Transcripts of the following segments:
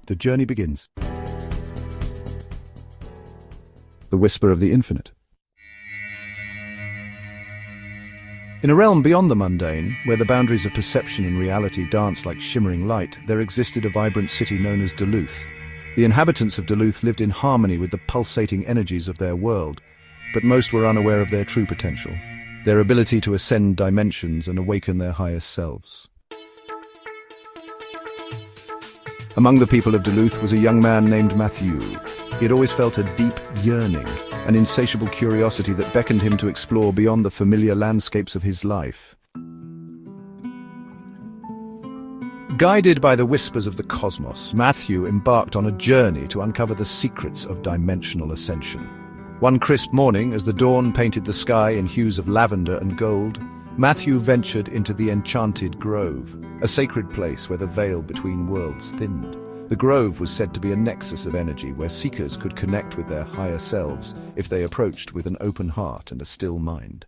The journey begins. The whisper of the infinite. In a realm beyond the mundane, where the boundaries of perception and reality dance like shimmering light, there existed a vibrant city known as Duluth. The inhabitants of Duluth lived in harmony with the pulsating energies of their world, but most were unaware of their true potential, their ability to ascend dimensions and awaken their highest selves. Among the people of Duluth was a young man named Mathyou. He had always felt a deep yearning, an insatiable curiosity that beckoned him to explore beyond the familiar landscapes of his life. Guided by the whispers of the cosmos, Mathyou embarked on a journey to uncover the secrets of dimensional ascension. One crisp morning, as the dawn painted the sky in hues of lavender and gold, Mathyou ventured into the Enchanted Grove, a sacred place where the veil between worlds thinned. The grove was said to be a nexus of energy where seekers could connect with their higher selves if they approached with an open heart and a still mind.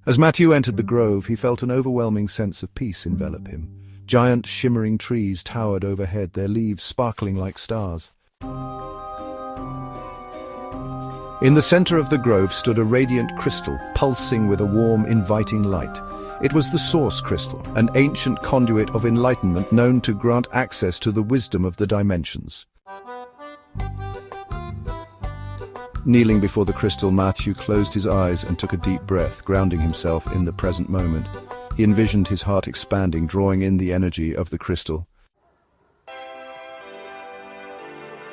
As Mathyou entered the grove, he felt an overwhelming sense of peace envelop him. Giant shimmering trees towered overhead, their leaves sparkling like stars. In the center of the grove stood a radiant crystal, pulsing with a warm, inviting light. It was the Source Crystal, an ancient conduit of enlightenment known to grant access to the wisdom of the dimensions. Kneeling before the crystal, Mathyou closed his eyes and took a deep breath, grounding himself in the present moment. He envisioned his heart expanding, drawing in the energy of the crystal.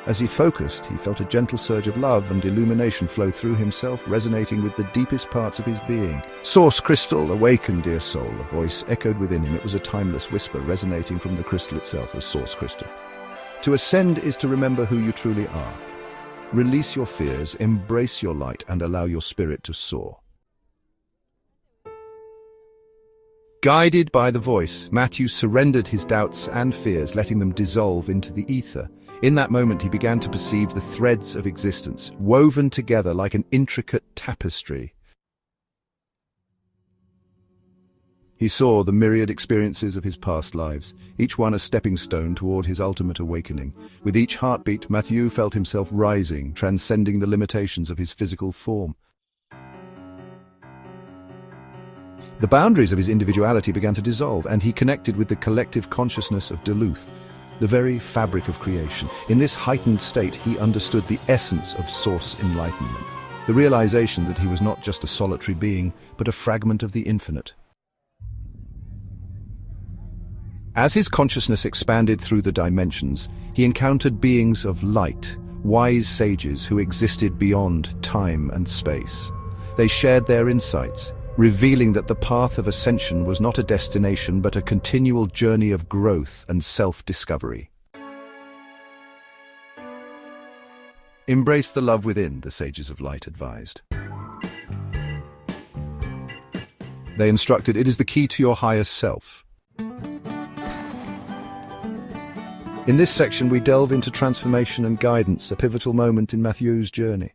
As he focused, he felt a gentle surge of love and illumination flow through himself, resonating with the deepest parts of his being. "Source Crystal, awaken, dear soul," a voice echoed within him. It was a timeless whisper, resonating from the crystal itself as Source Crystal. To ascend is to remember who you truly are. Release your fears, embrace your light, and allow your spirit to soar. Guided by the voice, Mathyou surrendered his doubts and fears, letting them dissolve into the ether. In that moment, he began to perceive the threads of existence, woven together like an intricate tapestry. He saw the myriad experiences of his past lives, each one a stepping stone toward his ultimate awakening. With each heartbeat, Mathyou felt himself rising, transcending the limitations of his physical form. The boundaries of his individuality began to dissolve, and he connected with the collective consciousness of Duluth, the very fabric of creation. In this heightened state, he understood the essence of Source Enlightenment, the realization that he was not just a solitary being, but a fragment of the infinite. As his consciousness expanded through the dimensions, he encountered beings of light, wise sages who existed beyond time and space. They shared their insights, revealing that the path of ascension was not a destination but a continual journey of growth and self-discovery. Embrace the love within, the sages of light advised. They instructed, it is the key to your highest self. In this section, we delve into transformation and guidance, a pivotal moment in Mathyou's journey.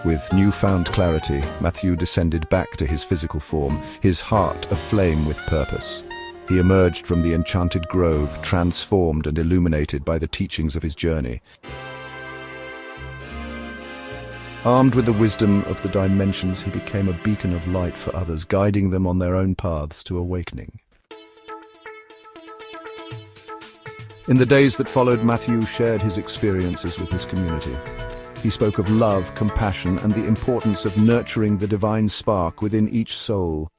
With newfound clarity, Mathyou descended back to his physical form, his heart aflame with purpose. He emerged from the Enchanted Grove, transformed and illuminated by the teachings of his journey. Armed with the wisdom of the dimensions, he became a beacon of light for others, guiding them on their own paths to awakening. In the days that followed, Mathyou shared his experiences with his community. He spoke of love, compassion, and the importance of nurturing the divine spark within each soul.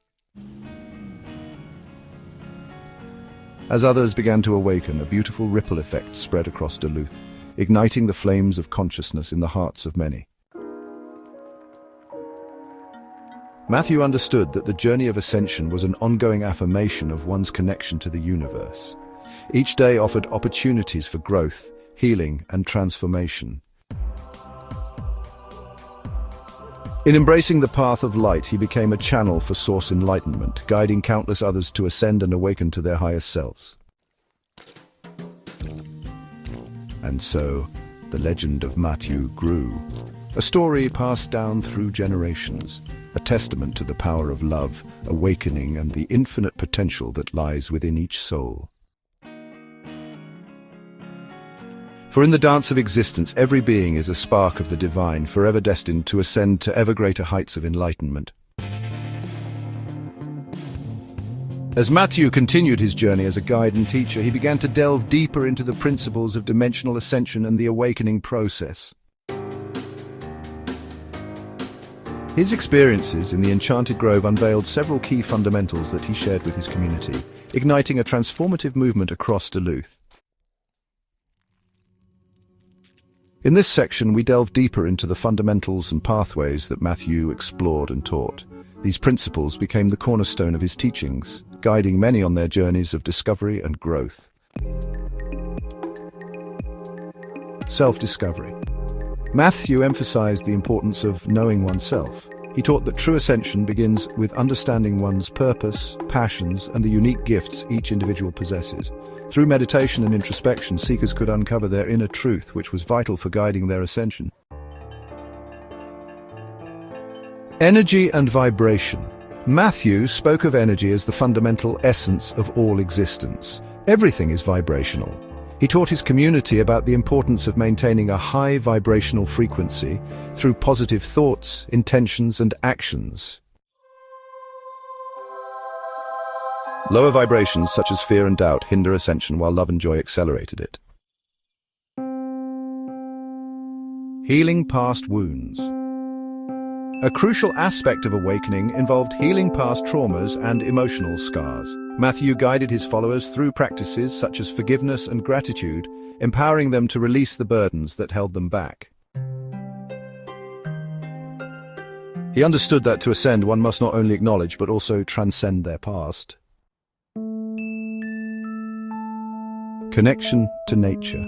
As others began to awaken, a beautiful ripple effect spread across Duluth, igniting the flames of consciousness in the hearts of many. Mathyou understood that the journey of ascension was an ongoing affirmation of one's connection to the universe. Each day offered opportunities for growth, healing, and transformation. In embracing the path of light, he became a channel for Source Enlightenment, guiding countless others to ascend and awaken to their highest selves. And so, the legend of Mathyou grew, a story passed down through generations, a testament to the power of love, awakening, and the infinite potential that lies within each soul. For in the dance of existence, every being is a spark of the divine, forever destined to ascend to ever greater heights of enlightenment. As Mathyou continued his journey as a guide and teacher, he began to delve deeper into the principles of dimensional ascension and the awakening process. His experiences in the Enchanted Grove unveiled several key fundamentals that he shared with his community, igniting a transformative movement across Duluth. In this section, we delve deeper into the fundamentals and pathways that Mathyou explored and taught. These principles became the cornerstone of his teachings, guiding many on their journeys of discovery and growth. Self-discovery. Mathyou emphasized the importance of knowing oneself. He taught that true ascension begins with understanding one's purpose, passions, and the unique gifts each individual possesses. Through meditation and introspection, seekers could uncover their inner truth, which was vital for guiding their ascension. Energy and vibration. Mathyou spoke of energy as the fundamental essence of all existence. Everything is vibrational. He taught his community about the importance of maintaining a high vibrational frequency through positive thoughts, intentions, and actions. Lower vibrations such as fear and doubt hinder ascension, while love and joy accelerated it. Healing past wounds. A crucial aspect of awakening involved healing past traumas and emotional scars. Mathyou guided his followers through practices such as forgiveness and gratitude, empowering them to release the burdens that held them back. He understood that to ascend, one must not only acknowledge but also transcend their past. Connection to nature.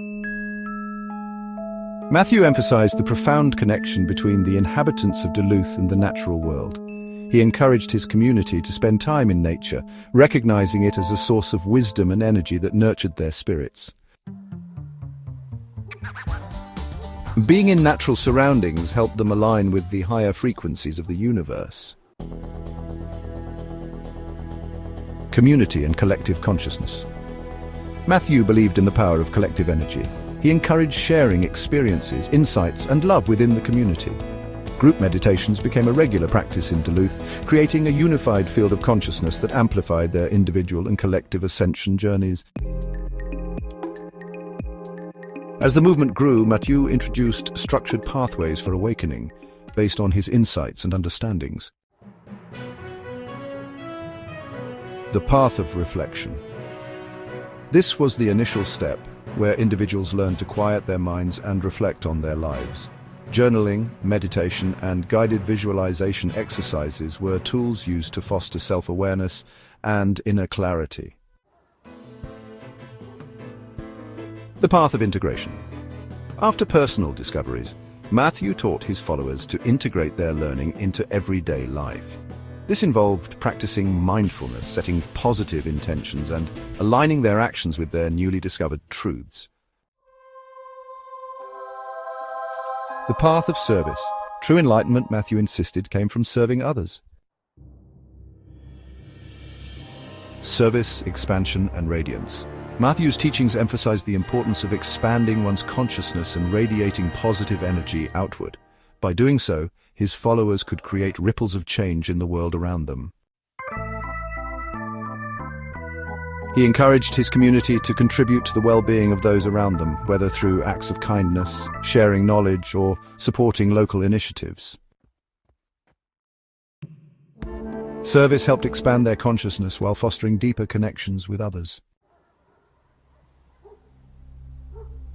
Mathyou emphasized the profound connection between the inhabitants of Duluth and the natural world. He encouraged his community to spend time in nature, recognizing it as a source of wisdom and energy that nurtured their spirits. Being in natural surroundings helped them align with the higher frequencies of the universe. Community and collective consciousness. Mathyou believed in the power of collective energy. He encouraged sharing experiences, insights, and love within the community. Group meditations became a regular practice in Duluth, creating a unified field of consciousness that amplified their individual and collective ascension journeys. As the movement grew, Mathyou introduced structured pathways for awakening, based on his insights and understandings. The path of reflection. This was the initial step, where individuals learned to quiet their minds and reflect on their lives. Journaling, meditation, and guided visualization exercises were tools used to foster self-awareness and inner clarity. The path of integration. After personal discoveries, Mathyou taught his followers to integrate their learning into everyday life. This involved practicing mindfulness, setting positive intentions, and aligning their actions with their newly discovered truths. The path of service. True enlightenment, Mathyou insisted, came from serving others. Service, expansion, and radiance. Mathyou's teachings emphasized the importance of expanding one's consciousness and radiating positive energy outward. By doing so, his followers could create ripples of change in the world around them. He encouraged his community to contribute to the well-being of those around them, whether through acts of kindness, sharing knowledge, or supporting local initiatives. Service helped expand their consciousness while fostering deeper connections with others.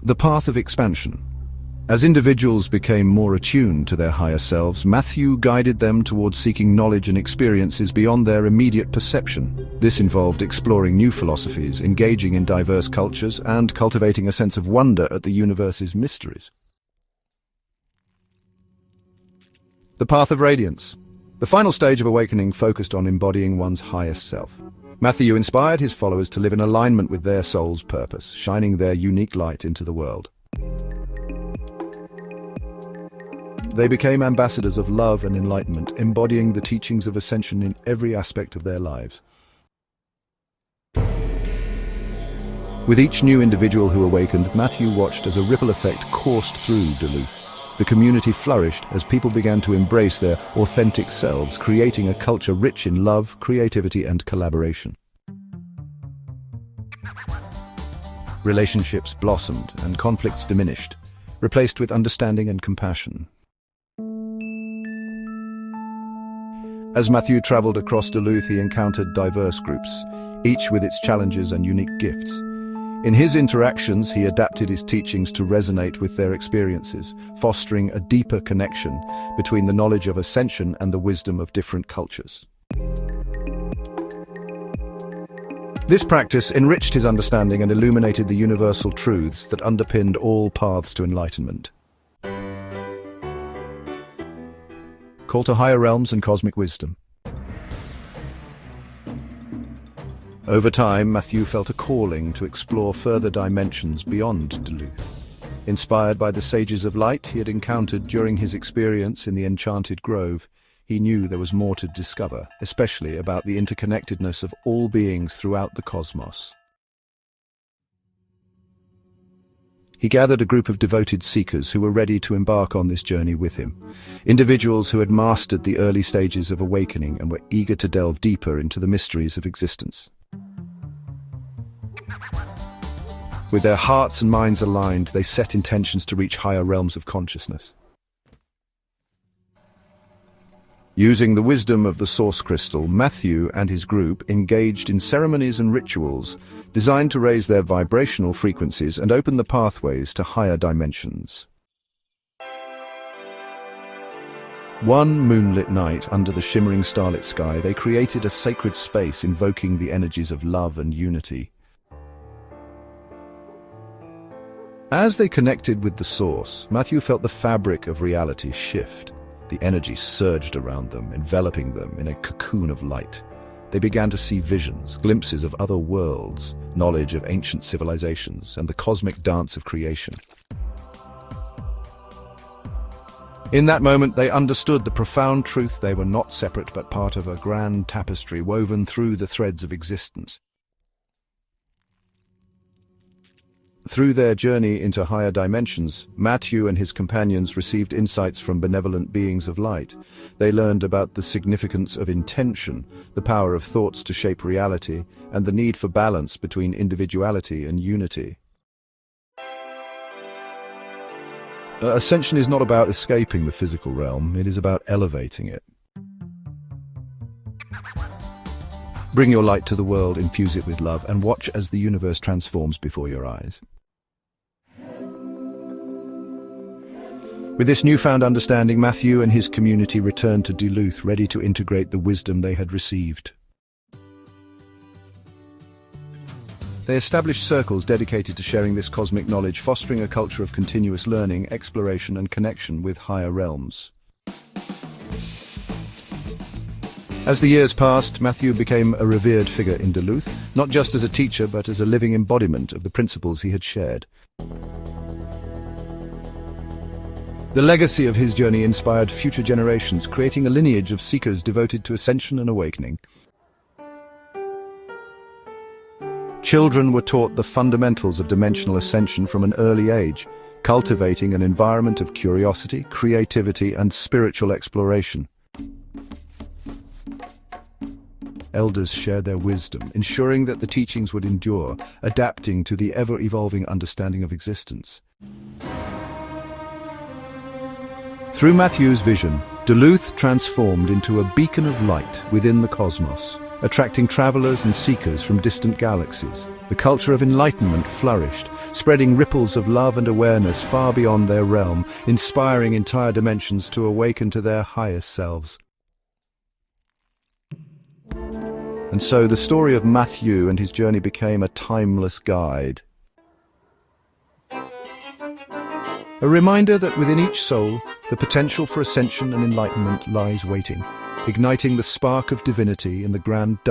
The path of expansion. As individuals became more attuned to their higher selves, Mathyou guided them towards seeking knowledge and experiences beyond their immediate perception. This involved exploring new philosophies, engaging in diverse cultures, and cultivating a sense of wonder at the universe's mysteries. The path of radiance. The final stage of awakening focused on embodying one's highest self. Mathyou inspired his followers to live in alignment with their soul's purpose, shining their unique light into the world. They became ambassadors of love and enlightenment, embodying the teachings of Ascension in every aspect of their lives. With each new individual who awakened, Mathyou watched as a ripple effect coursed through Duluth. The community flourished as people began to embrace their authentic selves, creating a culture rich in love, creativity, and collaboration. Relationships blossomed and conflicts diminished, replaced with understanding and compassion. As Mathyou traveled across Duluth, he encountered diverse groups, each with its challenges and unique gifts. In his interactions, he adapted his teachings to resonate with their experiences, fostering a deeper connection between the knowledge of Ascension and the wisdom of different cultures. This practice enriched his understanding and illuminated the universal truths that underpinned all paths to enlightenment. Call to higher realms and cosmic wisdom. Over time, Mathyou felt a calling to explore further dimensions beyond Duluth. Inspired by the sages of light he had encountered during his experience in the Enchanted Grove, he knew there was more to discover, especially about the interconnectedness of all beings throughout the cosmos. He gathered a group of devoted seekers who were ready to embark on this journey with him, individuals who had mastered the early stages of awakening and were eager to delve deeper into the mysteries of existence. With their hearts and minds aligned, they set intentions to reach higher realms of consciousness. Using the wisdom of the source crystal, Mathyou and his group engaged in ceremonies and rituals designed to raise their vibrational frequencies and open the pathways to higher dimensions. One moonlit night, under the shimmering starlit sky, they created a sacred space invoking the energies of love and unity. As they connected with the source, Mathyou felt the fabric of reality shift. The energy surged around them, enveloping them in a cocoon of light. They began to see visions, glimpses of other worlds, knowledge of ancient civilizations, and the cosmic dance of creation. In that moment, they understood the profound truth: they were not separate but part of a grand tapestry woven through the threads of existence. Through their journey into higher dimensions, Mathyou and his companions received insights from benevolent beings of light. They learned about the significance of intention, the power of thoughts to shape reality, and the need for balance between individuality and unity. Ascension is not about escaping the physical realm, it is about elevating it. Bring your light to the world, infuse it with love, and watch as the universe transforms before your eyes. With this newfound understanding, Mathyou and his community returned to Duluth, ready to integrate the wisdom they had received. They established circles dedicated to sharing this cosmic knowledge, fostering a culture of continuous learning, exploration, and connection with higher realms. As the years passed, Mathyou became a revered figure in Duluth, not just as a teacher, but as a living embodiment of the principles he had shared. The legacy of his journey inspired future generations, creating a lineage of seekers devoted to ascension and awakening. Children were taught the fundamentals of dimensional ascension from an early age, cultivating an environment of curiosity, creativity, and spiritual exploration. Elders shared their wisdom, ensuring that the teachings would endure, adapting to the ever-evolving understanding of existence. Through Mathyou's vision, Duluth transformed into a beacon of light within the cosmos, attracting travelers and seekers from distant galaxies. The culture of enlightenment flourished, spreading ripples of love and awareness far beyond their realm, inspiring entire dimensions to awaken to their highest selves. And so the story of Mathyou and his journey became a timeless guide. A reminder that within each soul, the potential for ascension and enlightenment lies waiting, igniting the spark of divinity in the grand